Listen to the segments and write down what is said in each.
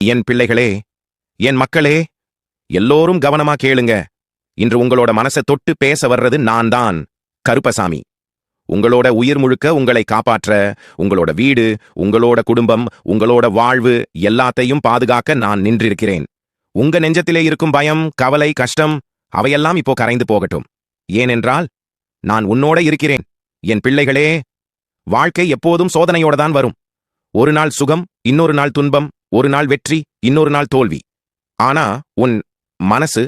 என் பிள்ளைகளே, என் மக்களே, எல்லோரும் கவனமா கேளுங்க. இன்று உங்களோட மனசை தொட்டு பேச வர்றது நான் தான், கருப்பசாமி. உங்களோட உயிர் முழுக்க உங்களை காப்பாற்ற, உங்களோட வீடு, உங்களோட குடும்பம், உங்களோட வாழ்வு எல்லாத்தையும் பாதுகாக்க நான் நின்றிருக்கிறேன். உங்க நெஞ்சத்திலே இருக்கும் பயம், கவலை, கஷ்டம் அவையெல்லாம் இப்போ கரைந்து போகட்டும். ஏனென்றால் நான் உன்னோட இருக்கிறேன். என் பிள்ளைகளே, வாழ்க்கை எப்போதும் சோதனையோட தான் வரும். ஒரு நாள் சுகம், இன்னொரு நாள் துன்பம், ஒரு நாள் வெற்றி, இன்னொரு நாள் தோல்வி. ஆனா உன் மனசு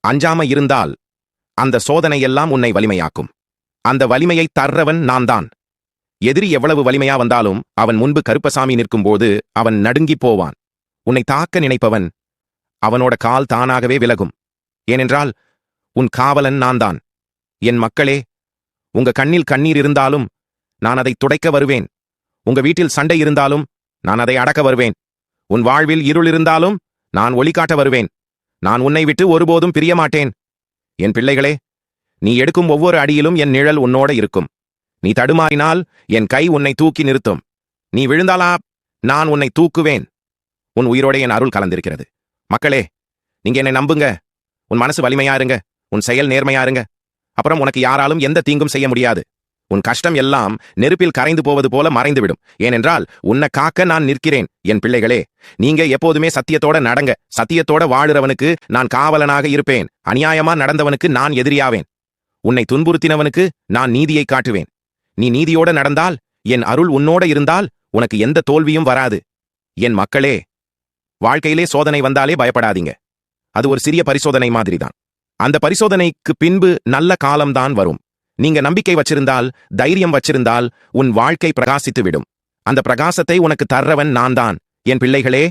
அஞ்சாம இருந்தால் அந்த சோதனையெல்லாம் உன்னை வலிமையாக்கும். அந்த வலிமையை தர்றவன் நான் தான். எதிரி எவ்வளவு வலிமையா வந்தாலும் அவன் முன்பு கருப்பசாமி நிற்கும்போது அவன் நடுங்கி போவான். உன்னை தாக்க நினைப்பவன் அவனோட கால் தானாகவே விலகும். ஏனென்றால் உன் காவலன் நான் தான். என் மக்களே, உங்க கண்ணில் கண்ணீர் இருந்தாலும் நான் அதை துடைக்க வருவேன். உங்க வீட்டில் சண்டை இருந்தாலும் நான் அதை அடக்க வருவேன். உன் வாழ்வில் இருள் இருந்தாலும் நான் ஒளிகாட்ட வருவேன். நான் உன்னை விட்டு ஒருபோதும் பிரிய மாட்டேன். என் பிள்ளைகளே, நீ எடுக்கும் ஒவ்வொரு அடியிலும் என் நிழல் உன்னோட இருக்கும். நீ தடுமாறினால் என் கை உன்னை தூக்கி நிறுத்தும். நீ விழுந்தாலா நான் உன்னை தூக்குவேன். உன் உயிரோட என் அருள் கலந்திருக்கிறது. மக்களே, நீங்க என்னை நம்புங்க. உன் மனசு வலிமையா இருங்க. உன் செயல் நேர்மையா இருங்க. அப்புறம் உனக்கு யாராலும் எந்த தீங்கும் செய்ய முடியாது. உன் கஷ்டம் எல்லாம் நெருப்பில் கரைந்து போவது போல மறைந்துவிடும். ஏனென்றால் உன்னை காக்க நான் நிற்கிறேன். என் பிள்ளைகளே, நீங்க எப்போதுமே சத்தியத்தோட நடங்க. சத்தியத்தோட வாழுறவனுக்கு நான் காவலனாக இருப்பேன். அநியாயமா நடந்தவனுக்கு நான் எதிரியாவேன். உன்னை துன்புறுத்தினவனுக்கு நான் நீதியை காட்டுவேன். நீ நீதியோட நடந்தால், என் அருள் உன்னோட இருந்தால் உனக்கு எந்த தோல்வியும் வராது. என் மக்களே, வாழ்க்கையிலே சோதனை வந்தாலே பயப்படாதீங்க. அது ஒரு சிறிய பரிசோதனை மாதிரிதான். அந்த பரிசோதனைக்கு பின்பு நல்ல காலம்தான் வரும். நீங்க நம்பிக்கை வச்சிருந்தால், தைரியம் வச்சிருந்தால் உன் வாழ்க்கை பிரகாசித்து விடும். அந்த பிரகாசத்தை உனக்கு தர்றவன் நான் தான். என் பிள்ளைகளே,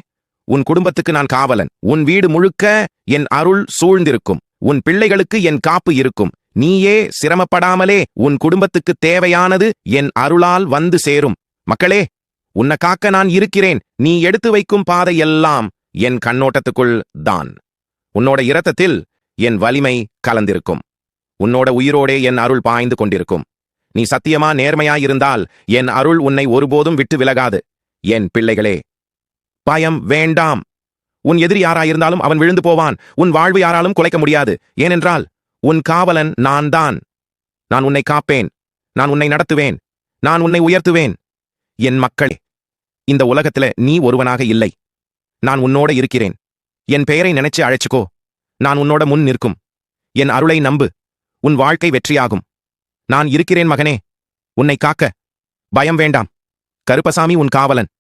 உன் குடும்பத்துக்கு நான் காவலன். உன் வீடு முழுக்க என் அருள் சூழ்ந்திருக்கும். உன் பிள்ளைகளுக்கு என் காப்பு இருக்கும். நீயே சிரமப்படாமலே உன் குடும்பத்துக்கு தேவையானது என் அருளால் வந்து சேரும். மக்களே, உன்னை காக்க நான் இருக்கிறேன். நீ எடுத்து வைக்கும் பாதை எல்லாம் என் கண்ணோட்டத்துக்குள் தான். உன்னோட இரத்தத்தில் என் வலிமை கலந்திருக்கும். உன்னோட உயிரோடே என் அருள் பாய்ந்து கொண்டிருக்கும். நீ சத்தியமா நேர்மையாயிருந்தால் என் அருள் உன்னை ஒருபோதும் விட்டு விலகாது. என் பிள்ளைகளே, பயம் வேண்டாம். உன் எதிரி யாராயிருந்தாலும் அவன் விழுந்து போவான். உன் வாழ்வு யாராலும் குலைக்க முடியாது. ஏனென்றால் உன் காவலன் நான் தான். நான் உன்னை காப்பேன். நான் உன்னை நடத்துவேன். நான் உன்னை உயர்த்துவேன். என் மக்களே, இந்த உலகத்துல நீ ஒருவனாக இல்லை. நான் உன்னோட இருக்கிறேன். என் பெயரை நினைச்சு அழைச்சுக்கோ. நான் உன்னோட முன் நிற்கும். என் அருளை நம்பு. உன் வாழ்க்கை வெற்றியாகும். நான் இருக்கிறேன் மகனே. உன்னை காக்க பயம் வேண்டாம். கருப்பசாமி உன் காவலன்.